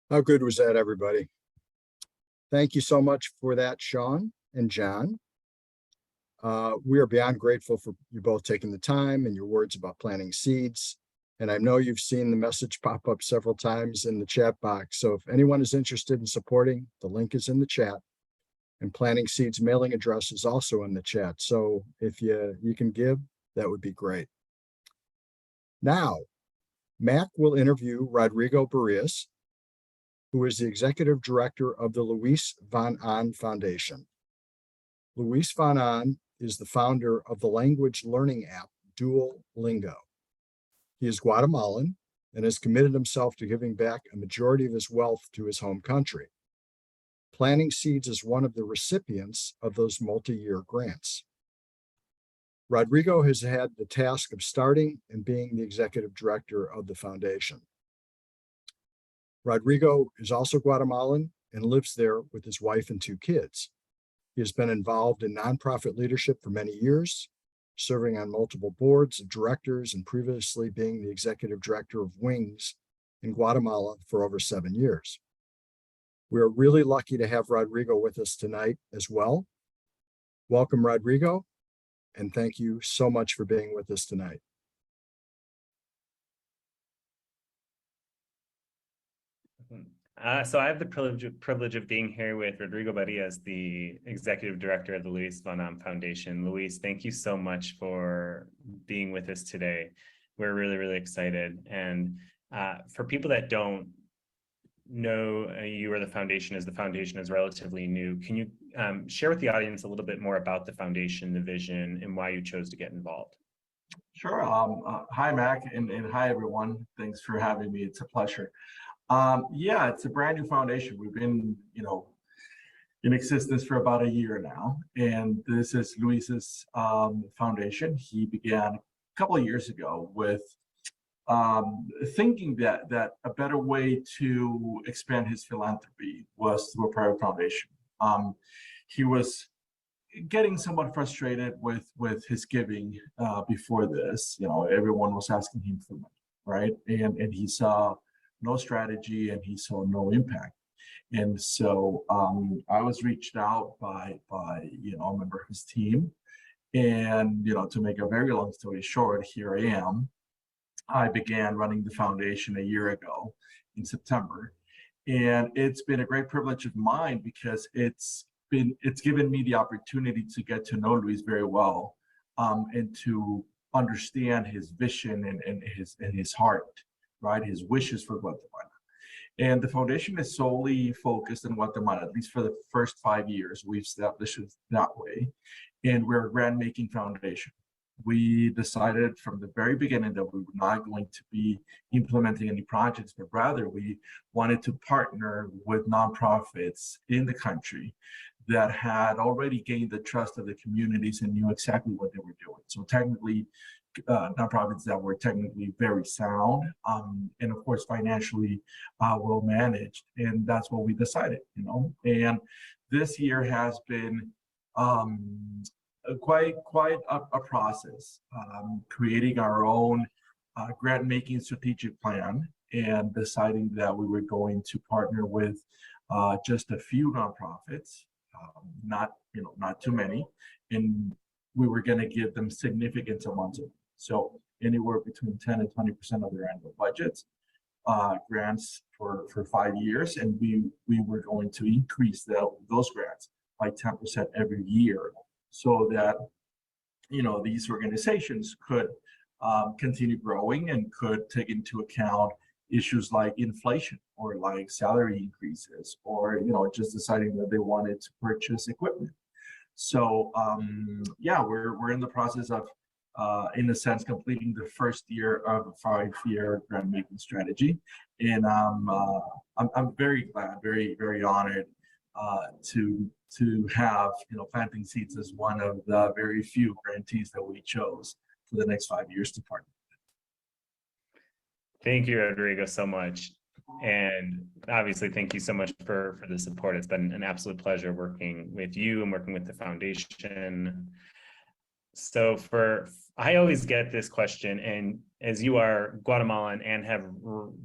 How good was that, everybody? Thank you so much for that, Sean and John. We are beyond grateful for you both taking the time and your words about planting seeds. And I know you've seen the message pop up several times in the chat box. So if anyone is interested in supporting, the link is in the chat. And Planting Seeds mailing address is also in the chat. So if you can give, that would be great. Now, Mac will interview Rodrigo Barrias, who is the executive director of the Luis Von Ahn Foundation. Luis Von Ahn is the founder of the language learning app Duolingo. He is Guatemalan and has committed himself to giving back a majority of his wealth to his home country. Planting Seeds is one of the recipients of those multi-year grants. Rodrigo has had the task of starting and being the executive director of the foundation. Rodrigo is also Guatemalan and lives there with his wife and 2 kids. He has been involved in nonprofit leadership for many years, serving on multiple boards of directors and previously being the executive director of Wings in Guatemala for over 7 years. We are really lucky to have Rodrigo with us tonight as well. Welcome, Rodrigo, and thank you so much for being with us tonight. So I have the privilege of being here with Rodrigo Barrias, the executive director of the Luis Von Am Foundation. Luis, thank you so much for being with us today. We're really, really excited. And for people that don't know you or the foundation, as the foundation is relatively new, can you share with the audience a little bit more about the foundation, the vision, and why you chose to get involved? Sure. Hi, Mac, and hi, everyone. Thanks for having me. It's a pleasure. Yeah, it's a brand new foundation. We've been, in existence for about a year now, and this is Luis's foundation. He began a couple of years ago with thinking that a better way to expand his philanthropy was through a private foundation. He was getting somewhat frustrated with his giving before this. Everyone was asking him for money, right? And he saw no strategy and he saw no impact. And so I was reached out by a member of his team, and to make a very long story short, here I am. I began running the foundation a year ago in September, and it's been a great privilege of mine because it's given me the opportunity to get to know Luis very well, and to understand his vision and his heart, right? His wishes for Guatemala. And the foundation is solely focused on Guatemala, at least for the first 5 years. We've established it that way. And we're a grant-making foundation. We decided from the very beginning that we were not going to be implementing any projects, but rather we wanted to partner with nonprofits in the country that had already gained the trust of the communities and knew exactly what they were doing. So technically, nonprofits that were technically very sound, and of course financially well managed, and that's what we decided. And this year has been quite a process, creating our own grant-making strategic plan and deciding that we were going to partner with just a few nonprofits, not too many, and we were going to give them significant amounts of money. So anywhere between 10 and 20% of their annual budgets, grants for 5 years, and we were going to increase those grants by 10% every year, so that these organizations could continue growing and could take into account issues like inflation or like salary increases, or just deciding that they wanted to purchase equipment. So yeah, we're in the process of in a sense completing the first year of a 5-year grant making strategy, and I'm very glad, very, very honored to have Planting Seeds as one of the very few grantees that we chose for the next 5 years to partner. Thank you, Rodrigo, so much. And obviously, thank you so much for the support. It's been an absolute pleasure working with you and working with the foundation. So I always get this question, and as you are Guatemalan and have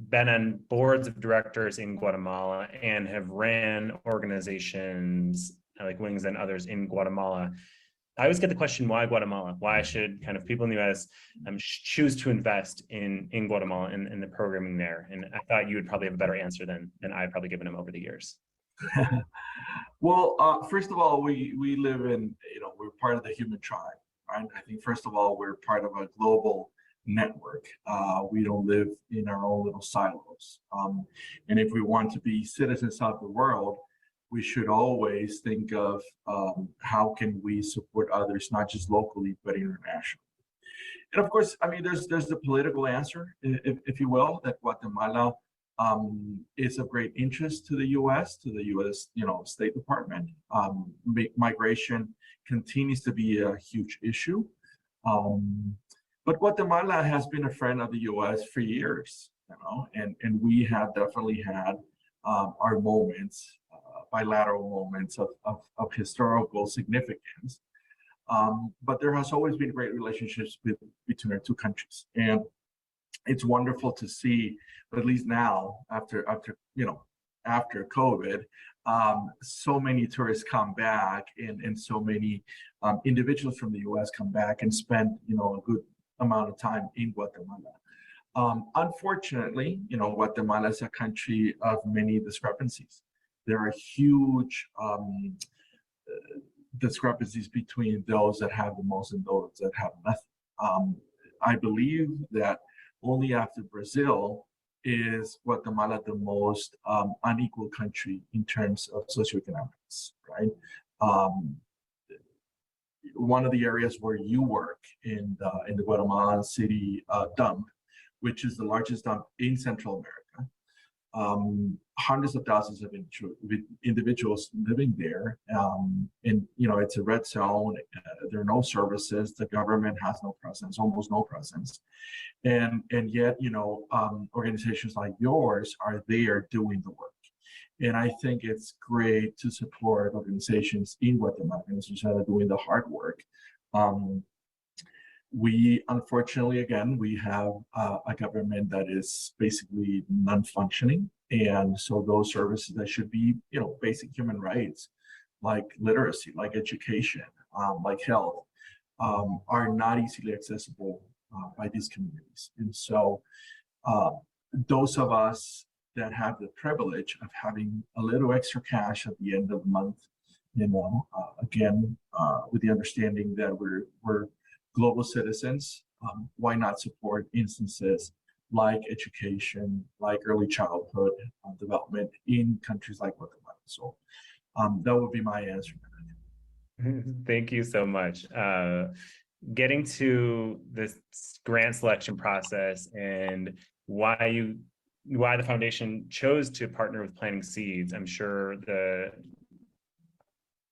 been on boards of directors in Guatemala and have ran organizations like Wings and others in Guatemala, I always get the question, why Guatemala? Why should kind of people in the U.S. choose to invest in Guatemala and the programming there? And I thought you would probably have a better answer than I've probably given them over the years. Well, first of all, we live in, we're part of the human tribe, right? I think first of all, we're part of a global network. We don't live in our own little silos. And if we want to be citizens of the world, we should always think of how can we support others, not just locally, but internationally. And of course, I mean, there's the political answer, if you will, that Guatemala is of great interest to the U.S., State Department. Migration continues to be a huge issue. But Guatemala has been a friend of the U.S. for years, and we have definitely had our moments, bilateral moments of historical significance. But there has always been great relationships between our two countries, and it's wonderful to see, at least now after COVID, so many tourists come back, and so many individuals from the U.S. come back and spend a good amount of time in Guatemala. Unfortunately, Guatemala is a country of many discrepancies. There are huge discrepancies between those that have the most and those that have nothing. I believe that only after Brazil is Guatemala the most unequal country in terms of socioeconomics, right? One of the areas where you work in the Guatemalan city dump, which is the largest dump in Central America, hundreds of thousands of individuals living there, and it's a red zone. There are no services. The government has no presence, almost no presence, and yet organizations like yours are there doing the work. And I think it's great to support organizations in Guatemala, as you said, are doing the hard work. We, unfortunately, again, we have a government that is basically non-functioning. And so those services that should be, basic human rights, like literacy, like education, like health, are not easily accessible by these communities. And so those of us that have the privilege of having a little extra cash at the end of the month, again, with the understanding that we're global citizens, why not support instances like education, like early childhood development in countries like Guatemala? So that would be my answer. Thank you so much. Getting to this grant selection process and why the foundation chose to partner with Planting Seeds, I'm sure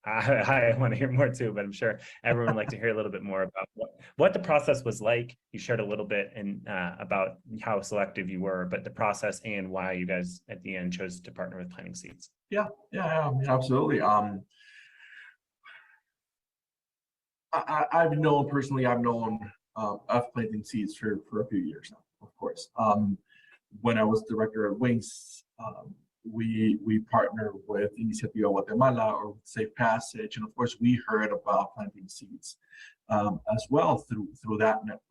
I want to hear more too, but I'm sure everyone would like to hear a little bit more about what the process was like. You shared a little bit about how selective you were, but the process and why you guys at the end chose to partner with Planting Seeds. Yeah, absolutely. I've known of Planting Seeds for a few years now, of course. When I was director at Wings, we partnered with Iniciativa Guatemala or Safe Passage, and of course we heard about Planting Seeds as well through that network.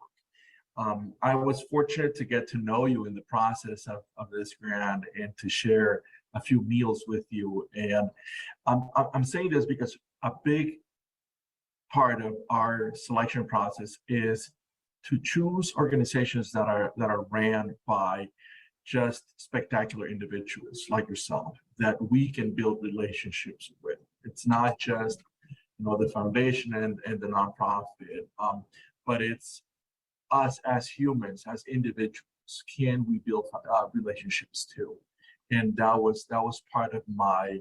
I was fortunate to get to know you in the process of this grant and to share a few meals with you. And I'm saying this because a big part of our selection process is to choose organizations that are ran by just spectacular individuals like yourself that we can build relationships with. It's not just the foundation and the nonprofit, but it's us as humans, as individuals. Can we build relationships too? And that was part of my,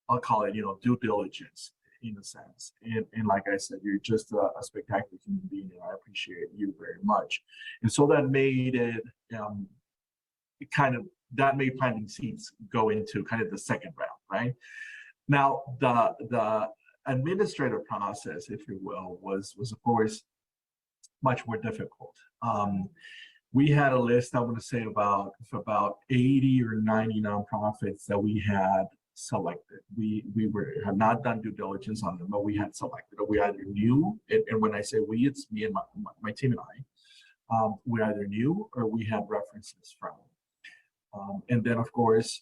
I'll call it due diligence in a sense. And like I said, you're just a spectacular human being, and I appreciate you very much. And so that made it that made Planting Seeds go into kind of the second round, right? Now, the administrative process, if you will, was of course much more difficult. We had a list, I want to say about 80 or 90 nonprofits that we had selected. We had not done due diligence on them, but we had selected. We either knew, and when I say we, it's me and my team and I. We either knew or we had references from. And then, of course,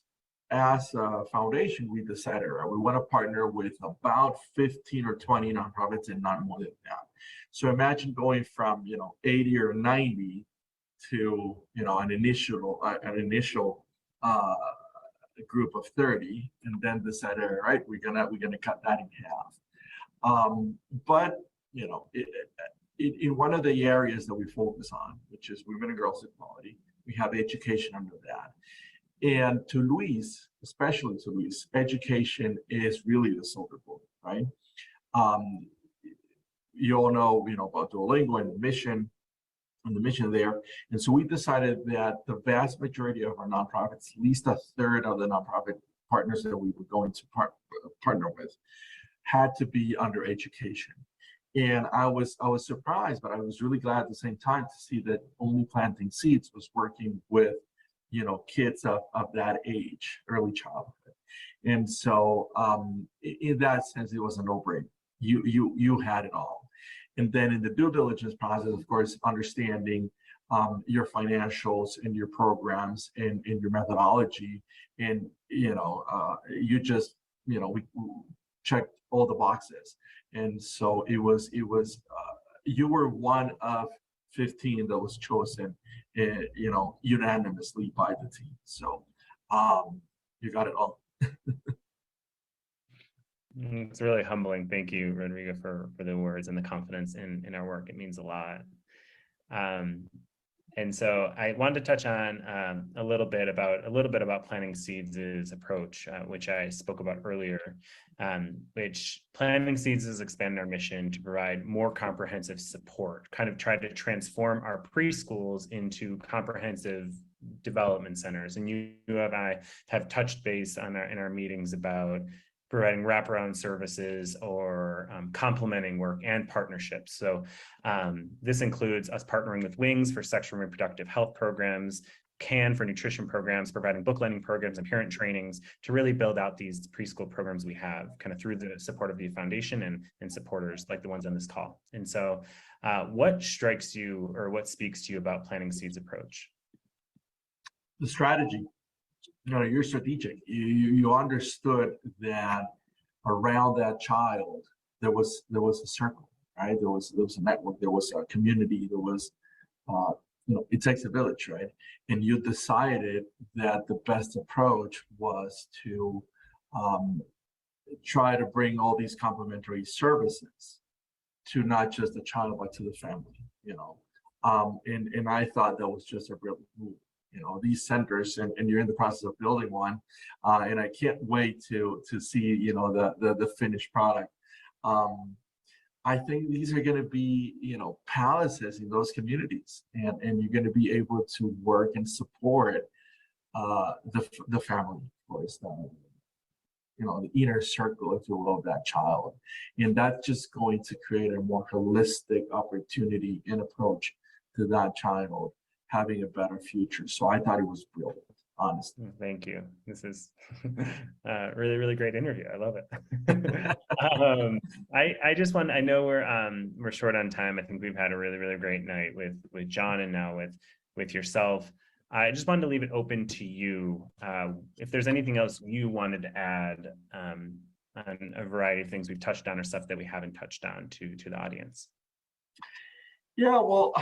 as a foundation, we decided we want to partner with about 15 or 20 nonprofits and not more than that. So imagine going from 80 or 90 to an initial group of 30, and then decided, all right, we're gonna cut that in half. But in one of the areas that we focus on, which is women and girls equality, we have education under that. And to Luis, especially to Luis, education is really the silver bullet, right? You all know, about Duolingo and the mission there. And so we decided that the vast majority of our nonprofits, at least a third of the nonprofit partners that we were going to partner with, had to be under education. And I was surprised, but I was really glad at the same time to see that Only Planting Seeds was working with, kids of that age, early childhood. And so in that sense, it was a no-brainer. You had it all. And then in the due diligence process, of course, understanding your financials and your programs and your methodology, and we checked all the boxes. And so it was you were one of 15 that was chosen, unanimously by the team. So you got it all. It's really humbling. Thank you, Rodrigo, for the words and the confidence in our work. It means a lot. And so I wanted to touch on a little bit about Planting Seeds' approach, which I spoke about earlier. Which Planting Seeds is expanding our mission to provide more comprehensive support, kind of try to transform our preschools into comprehensive development centers. And you and I have touched base in our meetings about providing wraparound services or complementing work and partnerships. So this includes us partnering with Wings for sexual and reproductive health programs, CAN for nutrition programs, providing book lending programs and parent trainings to really build out these preschool programs we have kind of through the support of the foundation and supporters like the ones on this call. And so what strikes you or what speaks to you about Planting Seeds' approach? The strategy. You're strategic. You understood that around that child there was a circle, right? There was a network, there was a community, there was it takes a village, right? And you decided that the best approach was to try to bring all these complementary services to not just the child but to the family, and I thought that was just a brilliant move. These centers, and you're in the process of building one, and I can't wait to see the finished product. I think these are going to be palaces in those communities, and you're going to be able to work and support the family, of course, the inner circle, if you will, of that child, and that's just going to create a more holistic opportunity and approach to that child having a better future. So I thought it was brilliant, honestly. Thank you. This is really, really great interview. I love it. I know we're short on time. I think we've had a really, really great night with John and now with yourself. I just wanted to leave it open to you. If there's anything else you wanted to add on a variety of things we've touched on or stuff that we haven't touched on to the audience. Yeah, well,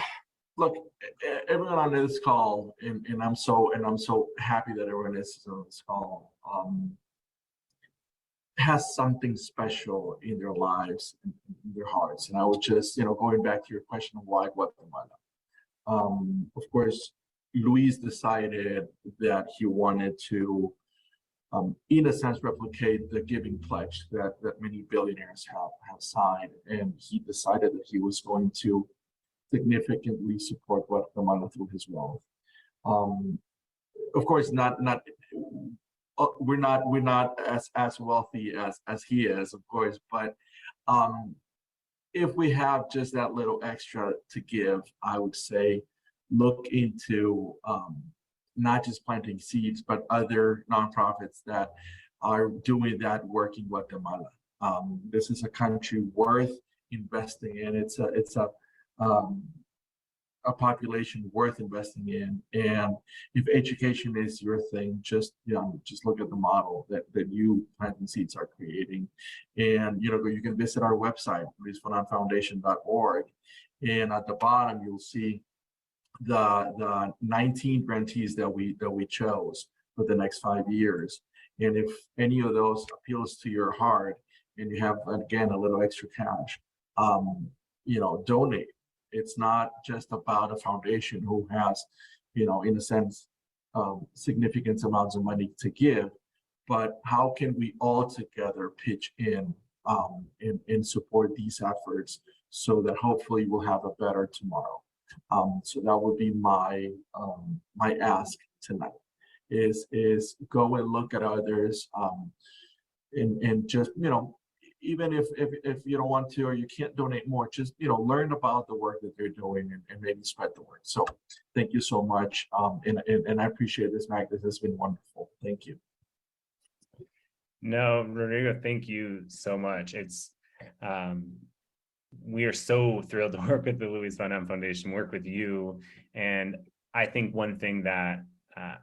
look, everyone on this call, and I'm so happy that everyone is on this call, has something special in their lives, in their hearts. And I was just, going back to your question of why Guatemala. Of course, Luis decided that he wanted to, in a sense, replicate the giving pledge that many billionaires have signed, and he decided that he was going to significantly support Guatemala through his wealth. Of course, we're not as wealthy as he is, of course, but if we have just that little extra to give, I would say look into not just Planting Seeds, but other nonprofits that are doing that work in Guatemala. This is a country worth investing in. It's a population worth investing in, and if education is your thing, just look at the model that you Planting Seeds are creating, and you can visit our website, luisfonanfoundation.org, and at the bottom you'll see the 19 grantees that we chose for the next 5 years, and if any of those appeals to your heart and you have again a little extra cash, donate. It's not just about a foundation who has, in a sense, significant amounts of money to give, but how can we all together pitch in and support these efforts so that hopefully we'll have a better tomorrow. So that would be my my ask tonight is go and look at others and just, even if you don't want to or you can't donate more, just, learn about the work that they're doing and maybe spread the word. So thank you so much. And I appreciate this, Mac. This has been wonderful. Thank you. No, Rodrigo, thank you so much. It's we are so thrilled to work with the Luis Van Am Foundation, work with you. And I think one thing that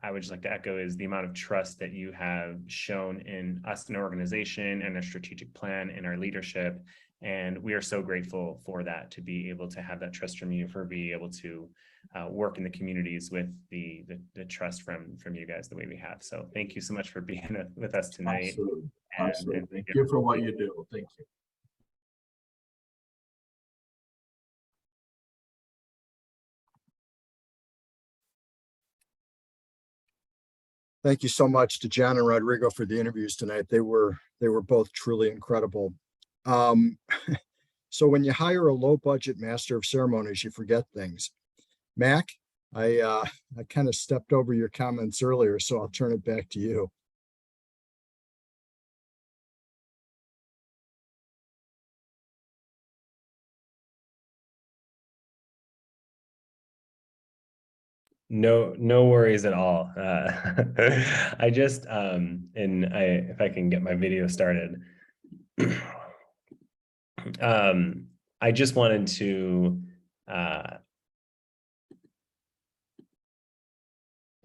I would just like to echo is the amount of trust that you have shown in us, an organization, and a strategic plan in our leadership. And we are so grateful for that, to be able to have that trust from you, for being able to work in the communities with the trust from you guys the way we have. So thank you so much for being with us tonight. Absolutely. And Absolutely. Thank you for what you do. Thank you. Thank you so much to John and Rodrigo for the interviews tonight. They were both truly incredible. So when you hire a low budget master of ceremonies, you forget things. Mac, I kind of stepped over your comments earlier, so I'll turn it back to you. No worries at all. I just if I can get my video started. I just wanted to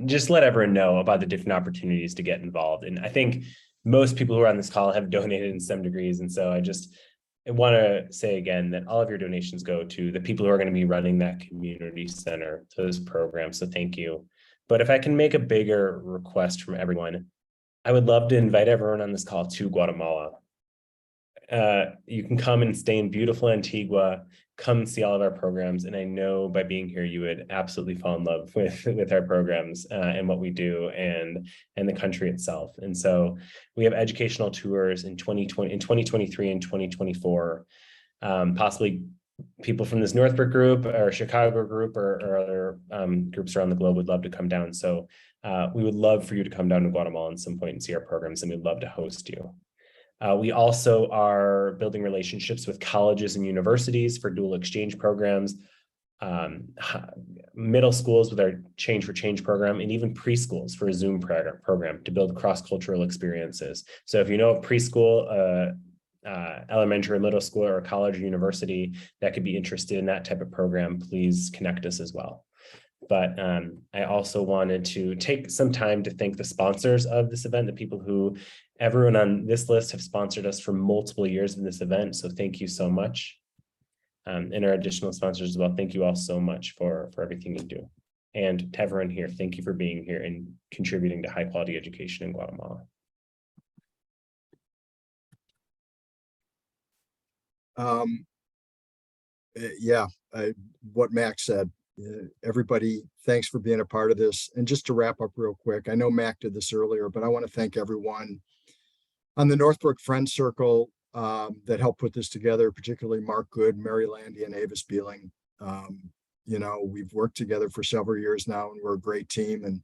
just let everyone know about the different opportunities to get involved. And I think most people who are on this call have donated in some degrees. And so I want to say again that all of your donations go to the people who are going to be running that community center, those programs. So thank you. But if I can make a bigger request from everyone, I would love to invite everyone on this call to Guatemala. You can come and stay in beautiful Antigua, come see all of our programs. And I know by being here, you would absolutely fall in love with our programs and what we do and the country itself. And so we have educational tours in 2023 and 2024, possibly people from this Northbrook group or Chicago group or other groups around the globe would love to come down. So we would love for you to come down to Guatemala at some point and see our programs, and we'd love to host you. We also are building relationships with colleges and universities for dual exchange programs, middle schools with our Change for Change program, and even preschools for a Zoom program to build cross-cultural experiences. So if you know of preschool, elementary, middle school, or college or university that could be interested in that type of program, please connect us as well. But I also wanted to take some time to thank the sponsors of this event, the people who everyone on this list have sponsored us for multiple years in this event. So thank you so much. And our additional sponsors as well. Thank you all so much for everything you do. And to everyone here, thank you for being here and contributing to high quality education in Guatemala. Yeah, what Max said. Everybody, thanks for being a part of this. And just to wrap up real quick, I know Mac did this earlier, but I want to thank everyone on the Northbrook Friends Circle that helped put this together, particularly Mark Good, Mary Landy, and Avis Beeling. We've worked together for several years now, and we're a great team. And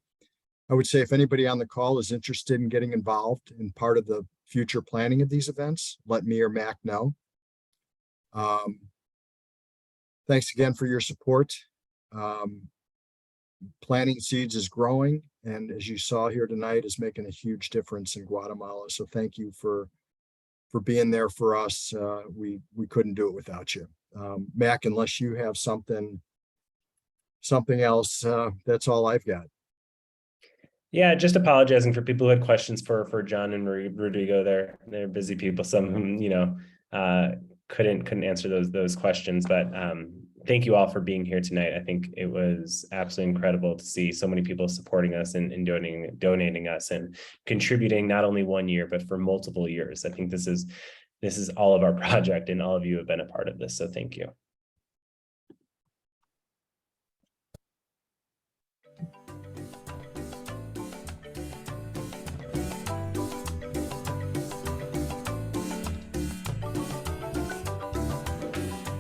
I would say if anybody on the call is interested in getting involved in part of the future planning of these events, let me or Mac know. Thanks again for your support. Planting Seeds is growing, and as you saw here tonight, is making a huge difference in Guatemala. So thank you for being there for us. We couldn't do it without you. Mac, unless you have something else, that's all I've got. Yeah, just apologizing for people who had questions for John and Rodrigo. They're busy people, some of whom couldn't answer those questions, but thank you all for being here tonight. I think it was absolutely incredible to see so many people supporting us and donating us and contributing not only 1 year, but for multiple years. I think this is all of our project, and all of you have been a part of this. So thank you.